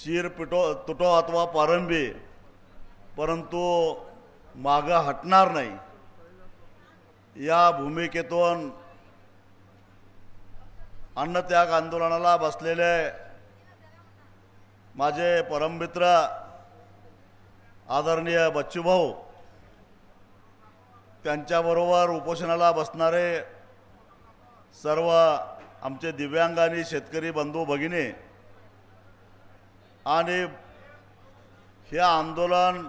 शिर तुटो अथवा पारंबी, परंतु मागं हटणार नाही या भूमिकेतून अन्नत्याग आंदोलनाला बसलेले माझे परममित्र आदरणीय बच्चूभाऊ, त्यांच्याबरोबर उपोषणाला बसणारे सर्व आमचे दिव्यांग आणि शेतकरी बंधू भगिनी, आणि हे आंदोलन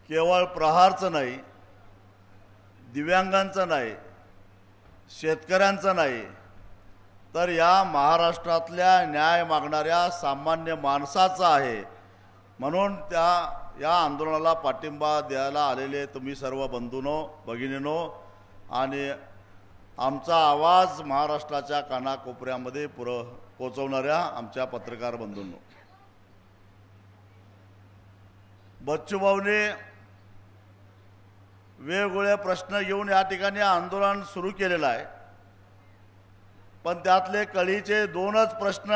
केवळ प्रहारचं नाही, दिव्यांगांचं नाही, शेतकऱ्यांचं नाही, तर या महाराष्ट्रातल्या न्याय मागणाऱ्या सामान्य माणसाचं आहे. म्हणून या आंदोलनाला पाठिंबा द्यायला आलेले तुम्ही सर्व बंधूंनो, भगिनींनो, आणि आमचा आवाज महाराष्ट्राच्या कानाकोपऱ्यामध्ये पोहोचवणाऱ्या आमच्या पत्रकार बंधूंनो, बच्चूभाऊने वेगवेगळे प्रश्न घेऊन या ठिकाणी आंदोलन सुरू केलेलं आहे. पण त्यातले कळीचे दोनच प्रश्न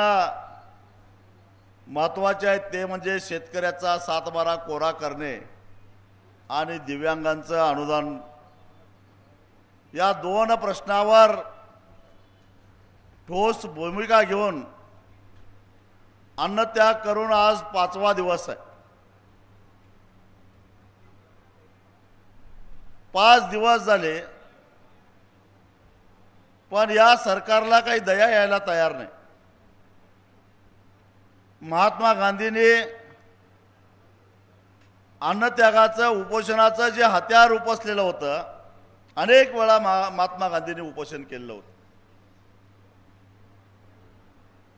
महत्त्वाचे आहेत, ते म्हणजे शेतकऱ्याचा 7/12 कोरा करणे आणि दिव्यांगांचं अनुदान. या दोन प्रश्नावर ठोस भूमिका घेऊन अन्नत्याग करून आज 5वा दिवस आहे. 5 दिवस झाले, पण या सरकारला काही दया यायला तयार नाही. महात्मा गांधींनी अन्नत्यागाचं, उपोषणाचं जे हत्यार उपसलेलं होतं, अनेक वेळा महात्मा गांधींनी उपोषण केलेलं होतं.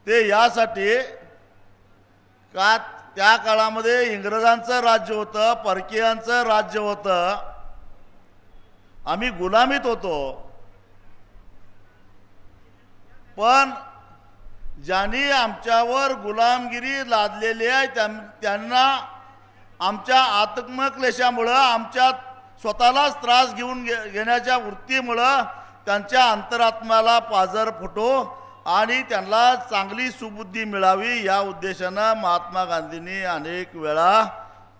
ते यासाठी का त्या काळामध्ये इंग्रजांचं राज्य होतं, परकीयांचं राज्य होतं, आम्ही गुलामीत होतो. पण ज्यांनी आमच्यावर गुलामगिरी लादलेली आहे त्यांना आमच्या आत्मक्लेशामुळं, आमच्या स्वतःलाच त्रास घेण्याच्या वृत्तीमुळं त्यांच्या अंतरात्म्याला पाझर फुटो आणि त्यांना चांगली सुबुद्धी मिळावी या उद्देशानं महात्मा गांधींनी अनेक वेळा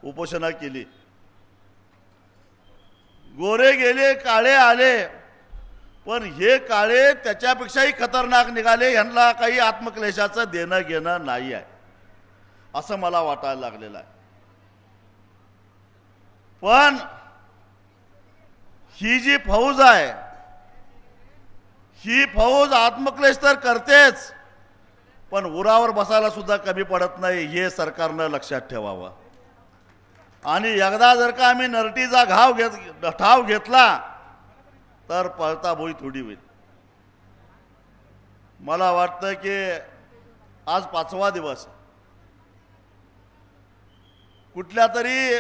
उपोषणं केली. गोरे गेले, काळे आले, पण हे काळे त्याच्यापेक्षाही खतरनाक निघाले. यांना काही आत्मक्लेशाचं देणं घेणं नाही आहे असं मला वाटायला लागलेलं आहे. पण ही जी फौज आहे, ही फौज आत्मक्लेश तर करतेच, पण उरावर बसायला सुद्धा कमी पडत नाही, हे सरकारनं लक्षात ठेवावं. आणि एकदा जर का आम्ही नरटीचा ठाव घेतला तर पळता भुई थोडी होईल. मला वाटतं की आज 5वा दिवस, कुठल्या तरी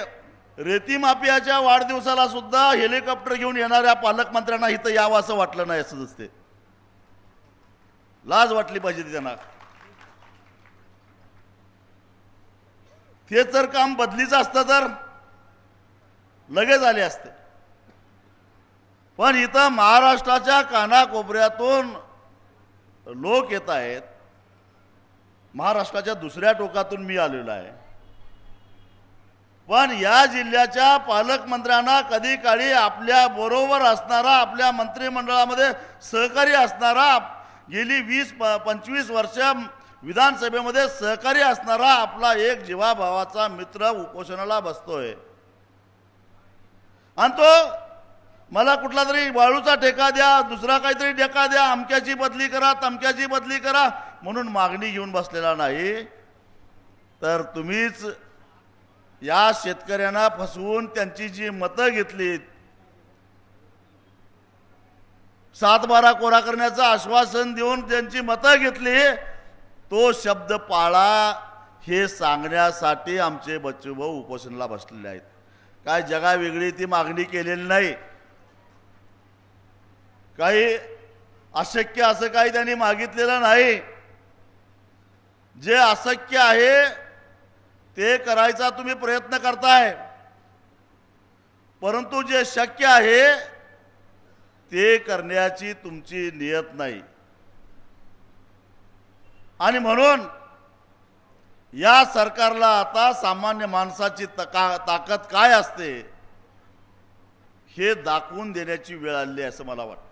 रेती माफियाच्या वाढदिवसाला सुद्धा हेलिकॉप्टर घेऊन येणाऱ्या पालकमंत्र्यांना इथं यावं असं वाटलं नाही. असं दिसते, लाज वाटली पाहिजे त्यांना. ते जर काम बदलीचं असतं तर लगेच आले असते. पण इथं महाराष्ट्राच्या कानाकोपऱ्यातून लोक येत आहेत. महाराष्ट्राच्या दुसऱ्या टोकातून मी आलेलो आहे. पण या जिल्ह्याच्या पालकमंत्र्यांना कधी काळी आपल्या बरोबर असणारा, आपल्या मंत्रिमंडळामध्ये सहकारी असणारा, गेली 20-25 वर्ष विधानसभेमध्ये सहकारी असणारा आपला एक जीवाभावाचा मित्र उपोषणाला बसतोय. आणि तो मला कुठला तरी वाळूचा ठेका द्या, दुसरा काहीतरी ठेका द्या, अमक्याची बदली करा, तमक्याची बदली करा म्हणून मागणी घेऊन बसलेला नाही. तर तुम्हीच या शेतकऱ्यांना फसवून त्यांची जी मतं घेतली, 7/12 कोरा करण्याचं आश्वासन देऊन त्यांची मतं घेतली, तो शब्द पाळा हे सांगण्यासाठी आमचे बच्चूभाऊ उपोषणाला बसलेले आहेत. काय जगा वेगळी ती मागणी केलेली नाही. काही अशक्य असं काही त्यांनी मागितलेलं नाही. जे अशक्य आहे ते करायचा तुम्ही प्रयत्न करताय, परंतु जे शक्य आहे ते करण्याची तुमची नियत नाही. आणि म्हणून या सरकारला आता सामान्य माणसाची ताकद काय असते हे दाखवून देण्याची वेळ आली आहे असं मला वाटतं.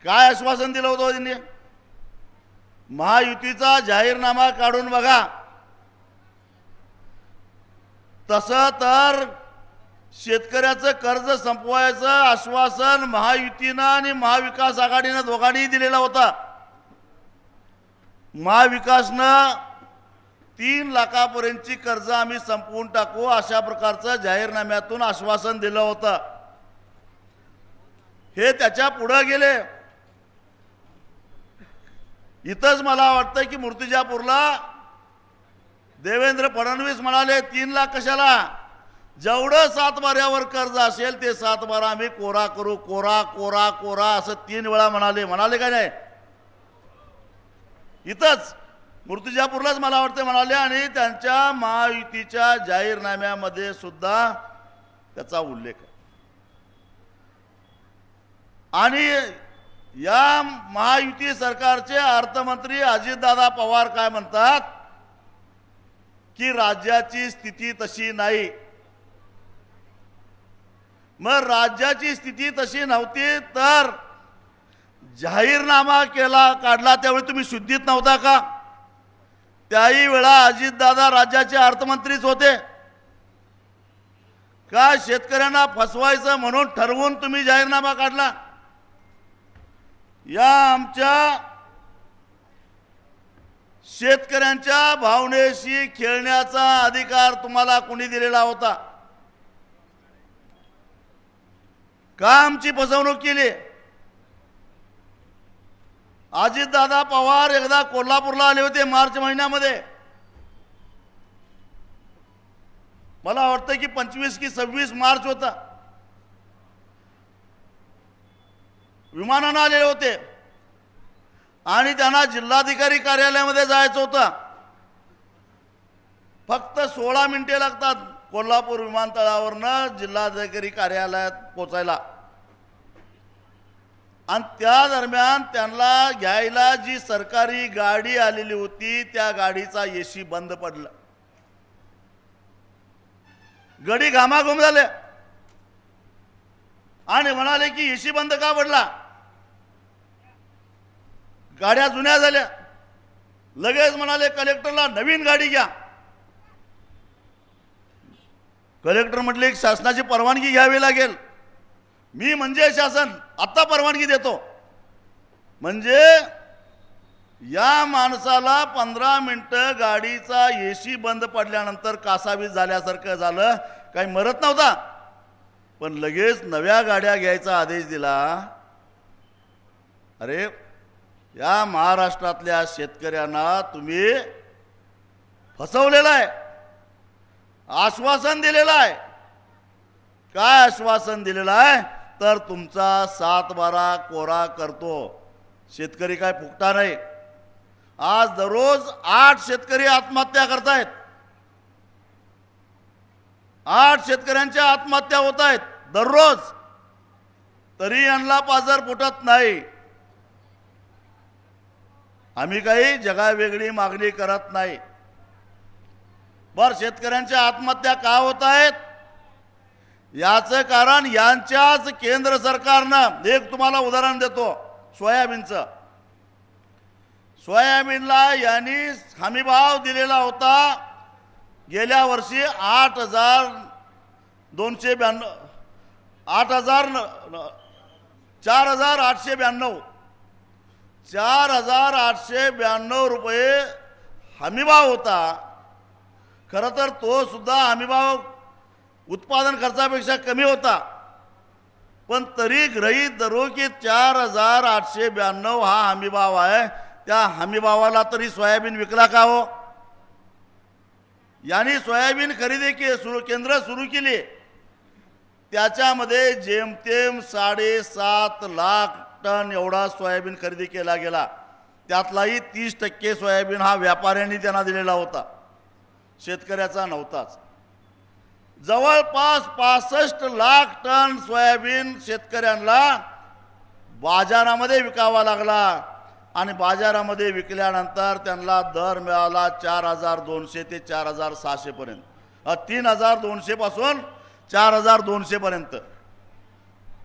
काय आश्वासन दिलं होतं त्यांनी? महायुतीचा जाहीरनामा काढून बघा. तसं तर शेतकऱ्याचं कर्ज संपवायचं आश्वासन महायुतीनं आणि महाविकास आघाडीनं दोघांनीही दिलेला होता. महाविकासनं 3 लाखापर्यंतची कर्ज आम्ही संपवून टाकू अशा प्रकारचं जाहीरनाम्यातून आश्वासन दिलं होतं. हे त्याच्या पुढे गेले. इथंच मला वाटतं की मूर्तिजापूरला देवेंद्र फडणवीस म्हणाले 3 लाख कशाला, जेवढं 7 बाऱ्यावर कर्ज असेल ते 7 बारा आम्ही कोरा करू, कोरा कोरा कोरा असं 3 वेळा म्हणाले का नाही? इथंच मूर्तिजापूरलाच मला वाटतं म्हणाले आणि त्यांच्या महायुतीच्या जाहीरनाम्यामध्ये सुद्धा त्याचा उल्लेख आहे. आणि या महायुती सरकारचे अर्थमंत्री अजितदादा पवार काय म्हणतात की राज्याची स्थिती तशी नाही. मग राज्याची स्थिती तशी नव्हती तर जाहीरनामा काढला त्यावेळी तुम्ही शुद्धीत नव्हता का? त्याही वेळा अजितदादा राज्याचे अर्थमंत्रीच होते का? शेतकऱ्यांना फसवायचं म्हणून ठरवून तुम्ही जाहीरनामा काढला? या आमच्या शेतकऱ्यांच्या भावनेशी खेळण्याचा अधिकार तुम्हाला कोणी दिलेला होता का? आमची फसवणूक केली. अजितदादा पवार एकदा कोल्हापूरला आले होते मार्च महिन्यामध्ये. मला वाटतं की 25 की 26 मार्च होता. विमानानं आलेले होते आणि त्यांना जिल्हाधिकारी कार्यालयामध्ये जायचं होतं. फक्त 16 मिनिटे लागतात कोल्हापूर विमानतळावरनं जिल्हाधिकारी कार्यालयात पोचायला. आणि त्या दरम्यान त्यांना घ्यायला जी सरकारी गाडी आलेली होती त्या गाडीचा एसी बंद पडला. गडी घामाघूम झाले आणि म्हणाले की एसी बंद का पडला? गाड्या जुन्या झाल्या. लगेच म्हणाले कलेक्टरला नवीन गाडी घ्या. कलेक्टर म्हटले एक शासनाची परवानगी घ्यावी लागेल. मी म्हणजे शासन आता परवानगी देतो. म्हणजे या माणसाला 15 मिनिटं गाडीचा एसी बंद पडल्यानंतर कासावीस झाल्यासारखं झालं. काही मरत नव्हता पण लगेच नव्या गाड्या घ्यायचा आदेश दिला. अरे या महाराष्ट्रातल्या शेतकऱ्यांना तुम्ही फसवलेलं आहे. आश्वासन दिलेलं आहे. काय आश्वासन दिलेलं आहे तर तुमचा 7 बारा कोरा करतो. शेतकरी काय फुकटा नाही. आज दररोज 8 शेतकरी आत्महत्या करतायत. 8 शेतकऱ्यांच्या आत्महत्या होत आहेत दररोज. तरी यांना पाजर फुटत नाही. आम्ही काही जगावेगळी मागणी करत नाही. बर शेतकऱ्यांच्या आत्महत्या का होत आहेत याचं कारण यांच्याच केंद्र सरकारनं. एक तुम्हाला उदाहरण देतो सोयाबीनचं. सोयाबीनला यांनी हमीभाव दिलेला होता गेल्या वर्षी 4,892 4,892 रुपये हमीभाव होता. खरं तर तो सुद्धा हमीभाव उत्पादन खर्चापेक्षा कमी होता. पण तरी गृहीत धरू की 4,892 हा हमीभाव आहे. त्या हमीभावाला तरी सोयाबीन विकला का हो? यांनी सोयाबीन खरेदी केंद्र सुरू केली. त्याच्यामध्ये जेमतेम 7.5 लाख टन एवढा सोयाबीन खरेदी केला गेला. त्यातलाही 30% सोयाबीन हा व्यापाऱ्यांनी त्यांना दिलेला होता, शेतकऱ्याचा नव्हताच. जवळपास 65 लाख टन सोयाबीन शेतकऱ्यांना बाजारामध्ये विकावा लागला. आणि बाजारामध्ये विकल्यानंतर त्यांना दर मिळाला 4200 ते 4600 पर्यंत, 3200 पासून 4200 पर्यंत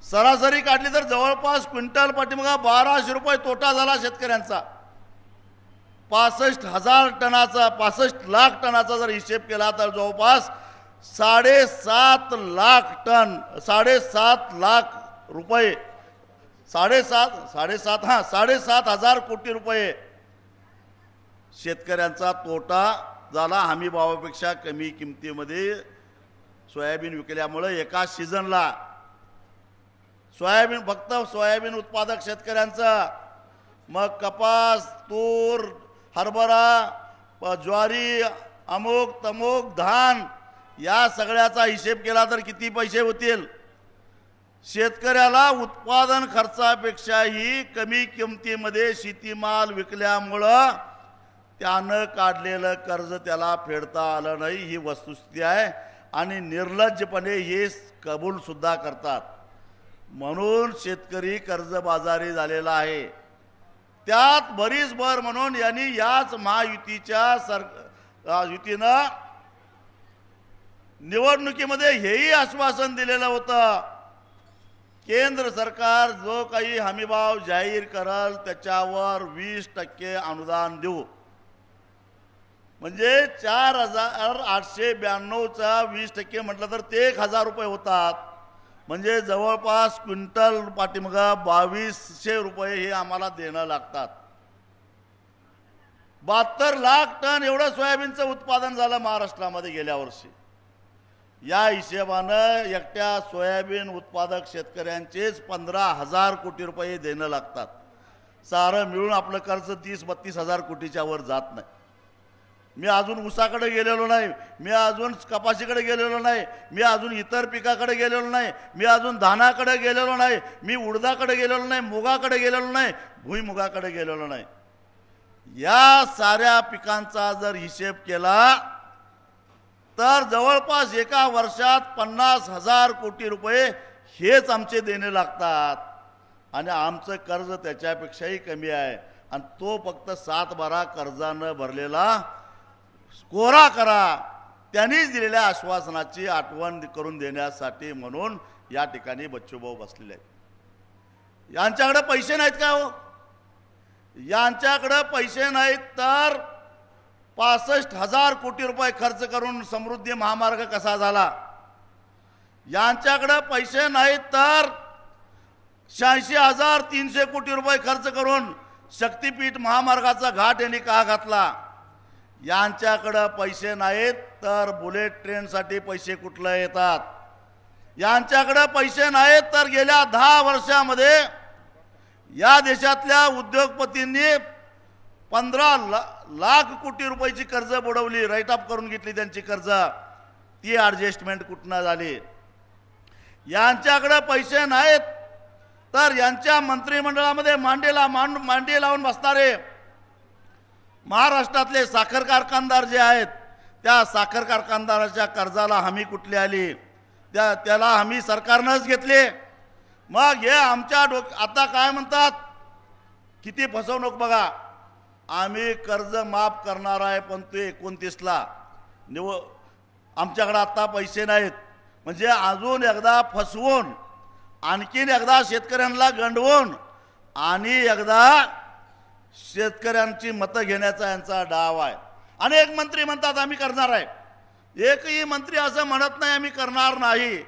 सरासरी काढली तर जवळपास क्विंटल पाठीमागे 1200 रुपये तोटा झाला शेतकऱ्यांचा. 65,000 टनाचा 65 लाख टनाचा जर हिशेब केला तर जवळपास 7.5 लाख टन 7.5 लाख रुपये 7.5 कोटी रुपये शेतकऱ्यांचा तोटा झाला. हमी भावापेक्षा कमी किमतीमध्ये सोयाबीन विकल्यामुळे एका सीझनला फक्त सोयाबीन उत्पादक शेतकऱ्यांचा, मग कपास, तूर, हरभरा, ज्वारी, अमुक तमुक, धान या सगळ्याचा हिशेब केला तर किती पैसे होतील. शेतकऱ्याला उत्पादन खर्चापेक्षाही कमी किमतीमध्ये शेतीमाल विकल्यामुळं त्यानं काढलेलं कर्ज त्याला फेडता आलं नाही, ही वस्तुस्थिती आहे. आणि निर्लज्जपणे हे कबूल सुद्धा करतात. म्हणून शेतकरी कर्जबाजारी झालेला आहे. त्यात बरीच भर म्हणून यांनी याच महायुतीच्या युतीनं निवडणुकीमध्ये हेही आश्वासन दिलेलं होतं, केंद्र सरकार जो काही हमीभाव जाहीर करल त्याच्यावर 20% अनुदान देऊ. म्हणजे 4,892चा 20% म्हटलं तर ते 1,000 रुपये होतात. म्हणजे जवळपास क्विंटल पाठीमागे 2200 रुपये हे आम्हाला देणं लागतात. 72 लाख टन एवढं सोयाबीनचं उत्पादन झालं महाराष्ट्रामध्ये गेल्या वर्षी. या हिशेबानं एकट्या सोयाबीन उत्पादक शेतकऱ्यांचेच 15,000 कोटी रुपये देणं लागतात. सारं मिळून आपलं कर्ज 30-32 हजार कोटीच्या वर जात नाही. मी अजून ऊसाकडे गेलेलो नाही, मी अजून कपाशीकडे गेलेलो नाही, मी अजून इतर पिकाकडे गेलेलो नाही, मी अजून धानाकडे गेलेलो नाही, मी उडदाकडे गेलेलो नाही, मुगाकडे गेलेलो नाही, भुईमुगाकडे गेलेलो नाही. या साऱ्या पिकांचा जर हिशेब केला तर जवळपास एका वर्षात 50,000 कोटी रुपये हेच आमचे देणे लागतात. आणि आमचं कर्ज त्याच्यापेक्षाही कमी आहे. आणि तो फक्त 7-12 कर्जानं भरलेला कोरा करा, त्यांनीच दिलेल्या आश्वासनाची आठवण करून देण्यासाठी म्हणून या ठिकाणी बच्चूभाऊ बसलेले आहेत. यांच्याकडे पैसे नाहीत का हो? यांच्याकडे पैसे नाहीत तर 65,000 कोटी रुपये खर्च करून समृद्धी महामार्ग कसा झाला? यांच्याकडे पैसे नाहीत तर 86,300 कोटी रुपये खर्च करून शक्तीपीठ महामार्गाचा घाट यांनी का घातला? यांच्याकडे पैसे नाहीत तर बुलेट ट्रेनसाठी पैसे कुठले येतात? यांच्याकडे पैसे नाहीत तर गेल्या 10 वर्षामध्ये या देशातल्या उद्योगपतींनी 15 लाख कोटी रुपयाची कर्ज बुडवली, राईट ऑफ करून घेतली त्यांची कर्ज. ती ॲडजस्टमेंट कुठनं झाली? यांच्याकडे पैसे नाहीत तर यांच्या मंत्रिमंडळामध्ये मांडी लावून बसणारे महाराष्ट्रातले साखर कारखानदार जे आहेत, त्या साखर कारखानदाराच्या कर्जाला हमी कुठली आली? त्याला हमी सरकारनंच घेतली. मग हे आमच्या आता काय म्हणतात, किती फसवणूक बघा. आम्ही कर्ज माफ करणार आहे पण ते 29ला आमच्याकडे आता पैसे नाहीत. म्हणजे अजून एकदा फसवून, आणखीन एकदा शेतकऱ्यांना गंडवून आणि एकदा शेतकऱ्यांची मतं घेण्याचा यांचा डाव आहे. अनेक मंत्री म्हणतात आम्ही करणार आहे. एकही मंत्री असं म्हणत नाही आम्ही करणार नाही.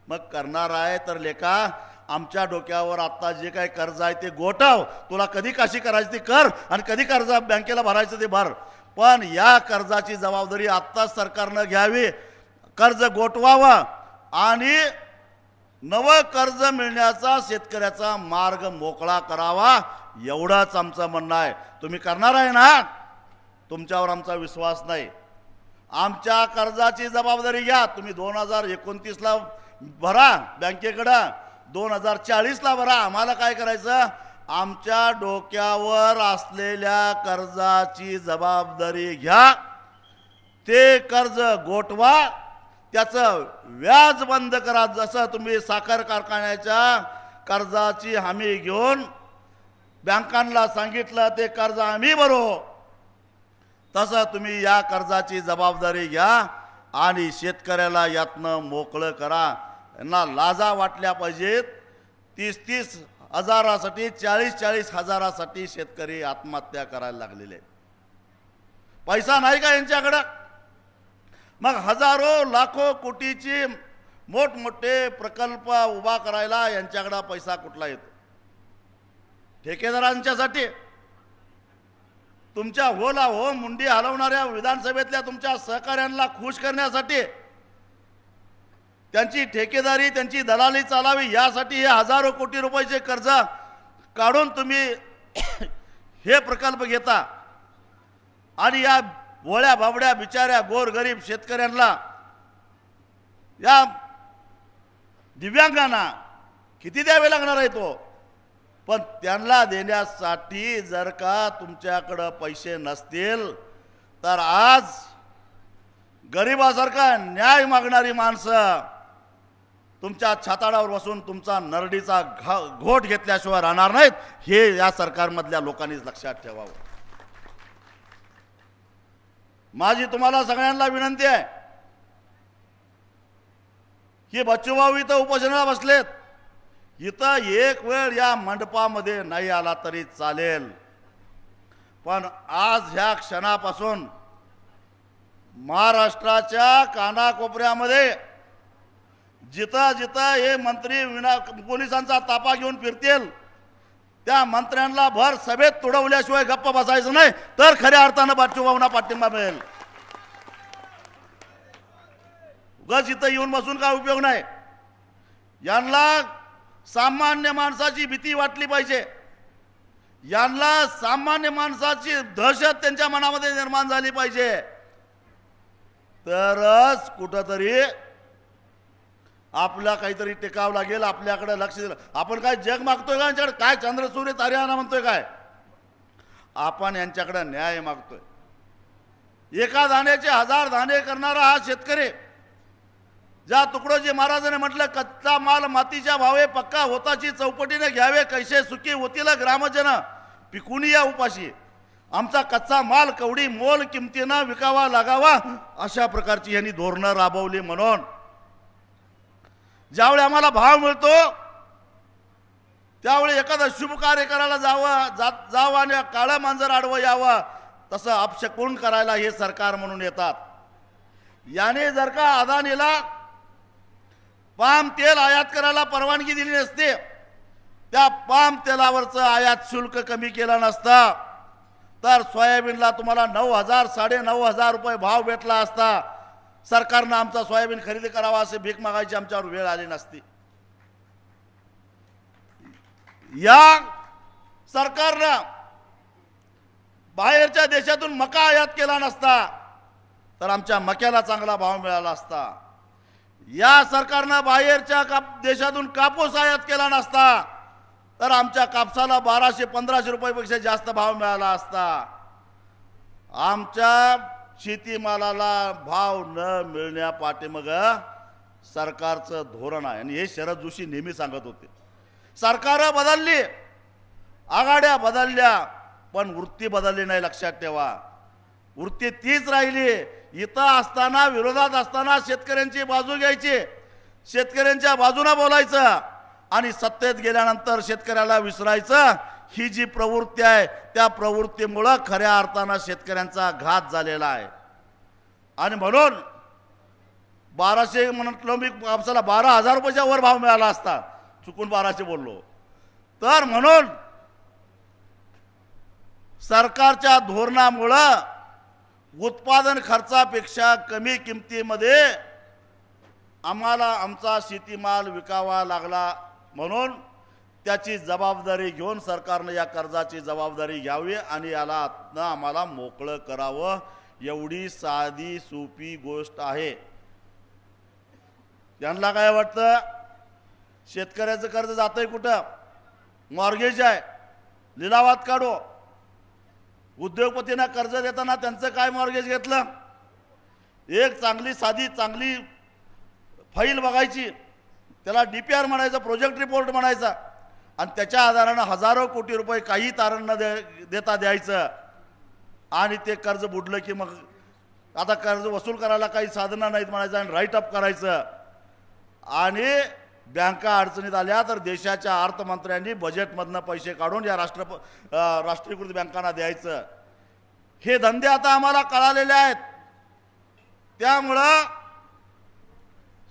मग करणार आहे तर लेका, आमच्या डोक्यावर आता जे काही कर्ज आहे ते गोठव. तुला कधी काशी करायची ते कर आणि कधी कर्ज बँकेला भरायचं ते भर. पण या कर्जाची जबाबदारी आत्ताच सरकारनं घ्यावी. कर्ज गोठवावं आणि नवं कर्ज मिळण्याचा शेतकऱ्याचा मार्ग मोकळा करावा, एवढंच आमचं म्हणणं आहे. तुम्ही करणार आहे ना? तुमच्यावर आमचा विश्वास नाही. आमच्या कर्जाची जबाबदारी घ्या. तुम्ही 2029ला भरा बँकेकडं, 2040ला भरा. आम्हाला काय करायचं? आमच्या डोक्यावर असलेल्या कर्जाची जबाबदारी घ्या. ते कर्ज गोठवा, त्याचं व्याज बंद करा. जसं तुम्ही साखर कारखान्याच्या कर्जाची हमी घेऊन बँकांना सांगितलं ते कर्ज आम्ही भरू, तसं तुम्ही या कर्जाची जबाबदारी घ्या आणि शेतकऱ्याला यातनं मोकळं करा। यांना लाजा वाटल्या पाहिजेत। 30-30 हजारासाठी 40-40 हजारासाठी शेतकरी आत्महत्या करायला लागलेले। पैसा नाही का यांच्याकडे? मग हजारो लाखो कोटीची मोठमोठे प्रकल्प उभा करायला यांच्याकडे पैसा कुठला येतो? ठेकेदारांच्यासाठी, तुमच्या होला हो मुंडी हलवणाऱ्या विधानसभेतल्या तुमच्या सहकाऱ्यांना खुश करण्यासाठी, त्यांची ठेकेदारी त्यांची दलाली चालावी यासाठी हे हजारो कोटी रुपयाचे कर्ज काढून तुम्ही हे प्रकल्प घेता आणि या भोळ्या बाबड्या बिचाऱ्या गोरगरीब शेतकऱ्यांना, या दिव्यांगांना किती द्यावे लागणार आहे तो? पण त्यांना देण्यासाठी जर का तुमच्याकडे पैसे नसतील तर आज गरिबासारखा न्याय मागणारी माणसं तुमच्या छाताडावर बसून तुमचा नरडीचा घोट घेतल्याशिवाय राहणार नाहीत। हे या सरकारमधल्या लोकांनीच लक्षात ठेवावं। माझी तुम्हाला सगळ्यांना विनंती आहे की बच्चूभाऊ इथं उपोषणाला बसलेत, इथं एक वेळ या मंडपामध्ये नाही आला तरी चालेल, पण आज ह्या क्षणापासून महाराष्ट्राच्या कानाकोपऱ्यामध्ये जिथं जिथं हे मंत्री पोलिसांचा ताफा घेऊन फिरतील त्या मंत्र्यांना भर सभेत तुडवल्याशिवाय गप्प बसायचं नाही, तर खऱ्या अर्थानं बच्चूभाऊंना पाठिंबा मिळेल। उगाच इथं येऊन बसून काय उपयोग नाही। यांना सामान्य माणसाची भीती वाटली पाहिजे, यांना सामान्य माणसाची दहशत त्यांच्या मनामध्ये निर्माण झाली पाहिजे, तरच कुठंतरी आपला काहीतरी टिकाव लागेल, आपल्याकडे लक्ष दिलं। आपण काय जग मागतोय का यांच्याकडे? काय चंद्र सूर्य ताऱ्याना म्हणतोय काय? आपण यांच्याकडे न्याय मागतोय। एका दाण्याचे 1000 दाणे करणारा हा शेतकरी, ज्या तुकडोजी महाराजांनी म्हटलं कच्चा माल मातीच्या भावे पक्का होताची चौपटीने घ्यावे, कैसे सुखी होतील ग्रामजन पिकुनी या उपाशी। आमचा कच्चा माल कवडी मोल किमतीनं विकावा लागावा, अशा प्रकारची यांनी धोरणं राबवली। म्हणून ज्यावेळी आम्हाला भाव मिळतो त्यावेळी एखादं शुभ कार्य करायला जावं आणि काळं मांजर आडवं यावं, तसं अपशकुन करायला हे सरकार म्हणून येतात। याने जर का अदानीला पाम तेल आयात करायला परवानगी दिली नसते, त्या पाम तेलावरचं आयात शुल्क कमी केलं नसतं, तर सोयाबीनला तुम्हाला 9,000 9,500 रुपये भाव भेटला असता। सरकारनं आमचा सोयाबीन खरेदी करावा असे भीक मागायची आमच्यावर वेळ आली नसती। या सरकारनं बाहेरच्या देशातून मका आयात केला नसता तर आमच्या मक्याला चांगला भाव मिळाला असता। या सरकारनं बाहेरच्या देशातून कापूस आयात केला नसता तर आमच्या कापसाला 1200-1500 रुपयापेक्षा जास्त भाव मिळाला असता। आमच्या शेतीमालाला भाव न मिळण्या पाठीमाग सरकारचं धोरण आहे आणि हे शरद जोशी नेहमी सांगत होते। सरकार बदलली, आघाड्या बदलल्या, पण वृत्ती बदलली नाही। लक्षात ठेवा, वृत्ती तीच राहिली। इथं असताना विरोधात असताना शेतकऱ्यांची बाजू घ्यायची, शेतकऱ्यांच्या बाजूने बोलायचं आणि सत्तेत गेल्यानंतर शेतकऱ्याला विसरायचं। ही जी प्रवृत्ती आहे त्या प्रवृत्तीमुळे खऱ्या अर्थाने शेतकऱ्यांचा घात झालेला आहे। आणि म्हणून 1200 म्हटलं मी, कापसाला 12,000 रुपयाच्या वर भाव मिळाला असता, चुकून 1200 बोललो तर। म्हणून सरकारच्या धोरणामुळे उत्पादन खर्चापेक्षा कमी किमतीमध्ये आम्हाला आमचा शेतीमाल विकावा लागला, म्हणून त्याची जबाबदारी घेऊन सरकारने या कर्जाची जबाबदारी घ्यावी आणि याला आम्हाला मोकळं करावं। एवढी साधी सोपी गोष्ट आहे। त्यांना काय वाटतं, शेतकऱ्याचं कर्ज जातंय कुठं? मॉर्गेज आहे, लिलावात काढो। उद्योगपतींना कर्ज देताना त्यांचं काय मॉर्गेज घेतलं? एक चांगली साधी चांगली फाईल बघायची, त्याला DPR म्हणायचं, प्रोजेक्ट रिपोर्ट म्हणायचा, आणि त्याच्या आधारानं हजारो कोटी रुपये काही तारण न देता द्यायचं आणि ते कर्ज बुडलं की मग आता कर्ज वसूल करायला काही साधनं नाहीत म्हणायचं आणि राईट अप करायचं आणि बँका अडचणीत आल्या तर देशाच्या अर्थमंत्र्यांनी बजेटमधनं पैसे काढून या राष्ट्रीयकृत बँकांना द्यायचं। हे धंदे आता आम्हाला कळालेले आहेत। त्यामुळं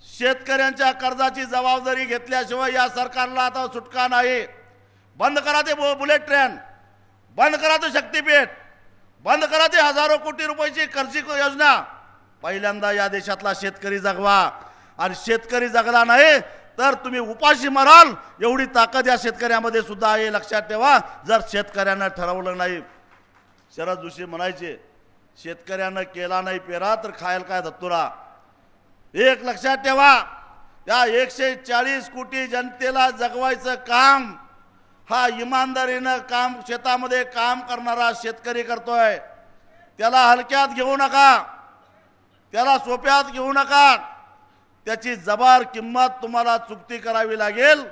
शेतकऱ्यांच्या कर्जाची जबाबदारी घेतल्याशिवाय या सरकारला आता सुटका नाही। बंद करा ते बुलेट ट्रेन, बंद करा ते शक्तीपीठ, बंद करा ते हजारो कोटी रुपयाची कर्ज योजना। पहिल्यांदा या देशातला शेतकरी जगवा आणि शेतकरी जगला नाही तर तुम्ही उपाशी मराल एवढी ताकद या शेतकऱ्यामध्ये सुद्धा आहे, लक्षात ठेवा। जर शेतकऱ्यांना ठरवलं नाही, शरद जोशी म्हणायचे शेतकऱ्यांना केला नाही पेरा तर खायला काय धत्तुरा। एक लक्षात ठेवा, या 140 कोटी जनतेला जगवायचं काम हा इमानदारीनं काम शेतामध्ये काम करणारा शेतकरी करतोय। त्याला हलक्यात घेऊ नका, त्याला सोप्यात घेऊ नका, त्याची जबार किंमत तुम्हाला चुकती करावी लागेल।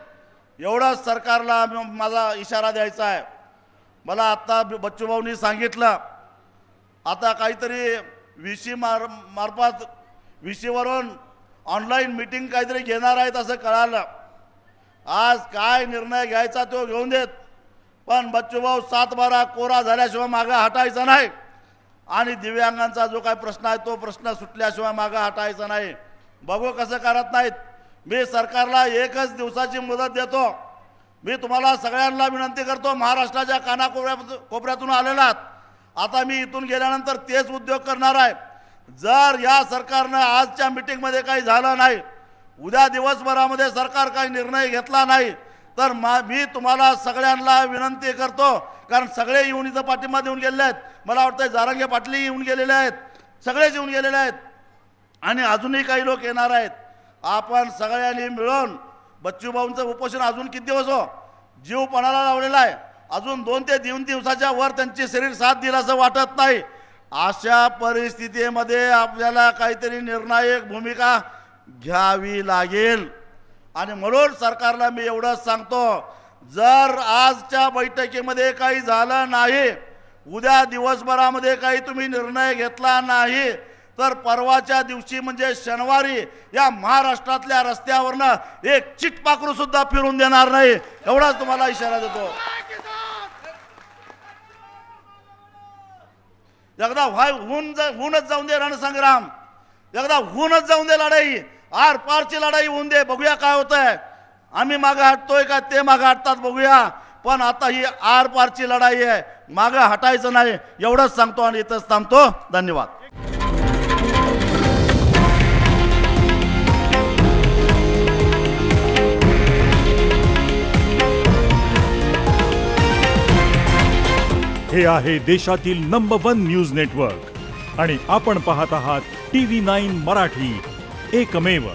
एवढाच सरकारला माझा इशारा द्यायचा आहे। मला आता बच्चूभाऊंनी सांगितलं आता काहीतरी VC मार्फत VCवरून ऑनलाईन मीटिंग काहीतरी घेणार आहेत असं कळालं। आज काय निर्णय घ्यायचा तो घेऊन देत, पण बच्चूभाऊ 7-12 कोरा झाल्याशिवाय मागे हटायचा नाही आणि दिव्यांगांचा जो काय प्रश्न आहे तो प्रश्न सुटल्याशिवाय मागे हटायचा नाही। बघू कसं करत नाहीत। मी सरकारला 1 दिवसाची मुदत देतो। मी तुम्हाला सगळ्यांना विनंती करतो, महाराष्ट्राच्या कानाकोपऱ्यातून आलेलात, आता मी इथून गेल्यानंतर तेच उद्योग करणार आहे। जर या सरकारनं आजच्या मीटिंगमध्ये काही झालं नाही, उद्या दिवसभरामध्ये सरकार काही निर्णय घेतला नाही तर मी तुम्हाला सगळ्यांना विनंती करतो, कारण सगळे येऊन इथं पाठिंबा देऊन गेलेले आहेत। मला वाटतं जारंगे पाटील येऊन गेलेले आहेत, सगळेच येऊन गेलेले आहेत आणि अजूनही काही लोक येणार आहेत। आपण सगळ्यांनी मिळून बच्चूभाऊंचं उपोषण अजून किती दिवस हो, जीव पणाला लावलेला आहे। अजून 2 ते 3 दिवसाच्या वर त्यांची शरीर साथ दिला असं वाटत नाही। अशा परिस्थितीमध्ये आपल्याला काहीतरी निर्णायक भूमिका घ्यावी लागेल आणि म्हणून सरकारला मी एवढंच सांगतो, जर आजच्या बैठकीमध्ये काही झालं नाही, उद्या दिवसभरामध्ये काही तुम्ही निर्णय घेतला नाही तर परवाच्या दिवशी म्हणजे शनिवारी या महाराष्ट्रातल्या रस्त्यावरनं एक चिटपाखरू सुद्धा फिरून देणार नाही, एवढाच तुम्हाला इशारा देतो। एकदा होऊनच जाऊन दे रणसंग्राम, एकदा होऊनच जाऊन दे लढाई, आर पारची लढाई होऊन दे, बघूया काय होतंय। आम्ही मागे हटतोय का ते मागे हटतात बघूया, पण आता ही आर पारची लढाई आहे, मागे हटायचं नाही, एवढंच सांगतो आणि इथंच थांबतो। धन्यवाद। हे आहे देशातील नंबर 1 न्यूज नेटवर्क आणि आपण पाहत आहात TV9 मराठी, एकमेव।